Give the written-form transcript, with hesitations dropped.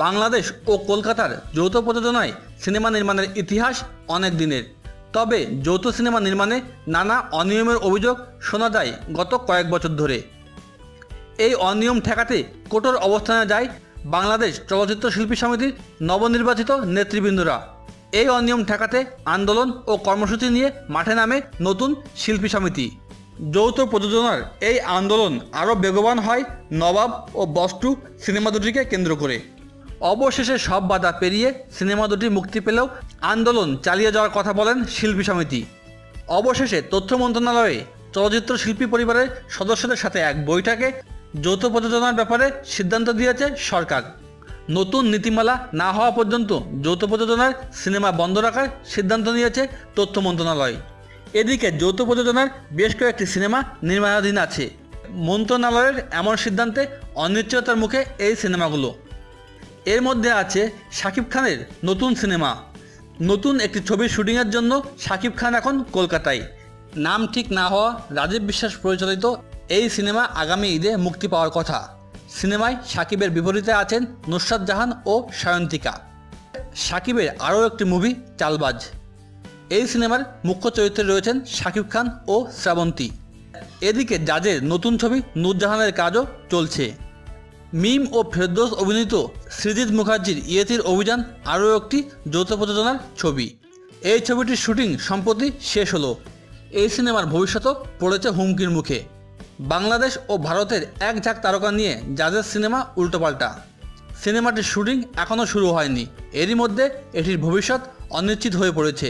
বাংলাদেশ ও কলকাতার যৌথ প্রযোজনায় সিনেমা নির্মাণের ইতিহাস অনেক দিনের। তবে যৌথ সিনেমা নির্মাণে নানা অনিয়মের অভিযোগ শোনা যায় গত কয়েক বছর ধরে। এই অনিয়ম ঠেকাতে কঠোর অবস্থানে যায় বাংলাদেশ চলচ্চিত্র শিল্পী সমিতির নবনির্বাচিত নেতৃবৃন্দরা। এই অনিয়ম ঠেকাতে আন্দোলন ও কর্মসূচি নিয়ে মাঠে নামে নতুন শিল্পী সমিতি। যৌথ প্রযোজনার এই আন্দোলন আরও বেগবান হয় নবাব ও বস টু সিনেমা দুটিকে কেন্দ্র করে। অবশেষে সব বাধা পেরিয়ে সিনেমা দুটি মুক্তি পেলেও আন্দোলন চালিয়ে যাওয়ার কথা বলেন শিল্পী সমিতি। অবশেষে তথ্য মন্ত্রণালয়ে চলচ্চিত্র শিল্পী পরিবারের সদস্যদের সাথে এক বৈঠকে যৌথ প্রযোজনার ব্যাপারে সিদ্ধান্ত দিয়েছে সরকার। নতুন নীতিমালা না হওয়া পর্যন্ত যৌথ প্রযোজনার সিনেমা বন্ধ রাখার সিদ্ধান্ত নিয়েছে তথ্য মন্ত্রণালয়। এদিকে যৌথ প্রযোজনার বেশ কয়েকটি সিনেমা নির্মাণাধীন আছে। মন্ত্রণালয়ের এমন সিদ্ধান্তে অনিশ্চয়তার মুখে এই সিনেমাগুলো। এর মধ্যে আছে শাকিব খানের নতুন সিনেমা। নতুন একটি ছবির শুটিংয়ের জন্য শাকিব খান এখন কলকাতায়। নাম ঠিক না হওয়া রাজীব বিশ্বাস পরিচালিত এই সিনেমা আগামী ঈদে মুক্তি পাওয়ার কথা। সিনেমায় শাকিবের বিপরীতে আছেন নুসরাত জাহান ও সায়ন্তিকা। শাকিবের আরও একটি মুভি চালবাজ। এই সিনেমার মুখ্য চরিত্রে রয়েছেন শাকিব খান ও শ্রাবন্তী। এদিকে জাজের নতুন ছবি নূরজাহানের কাজও চলছে। মিম ও ফেরদৌস অভিনীত সৃজিত মুখার্জির ইয়েতির অভিযান আরও একটি যৌথ প্রযোজনার ছবি। এই ছবিটির শুটিং সম্প্রতি শেষ হলো। এই সিনেমার ভবিষ্যতও পড়েছে হুমকির মুখে। বাংলাদেশ ও ভারতের এক ঝাঁক তারকা নিয়ে জাজের সিনেমা উল্টোপাল্টা। সিনেমাটির শুটিং এখনও শুরু হয়নি। এরই মধ্যে এটির ভবিষ্যৎ অনিশ্চিত হয়ে পড়েছে।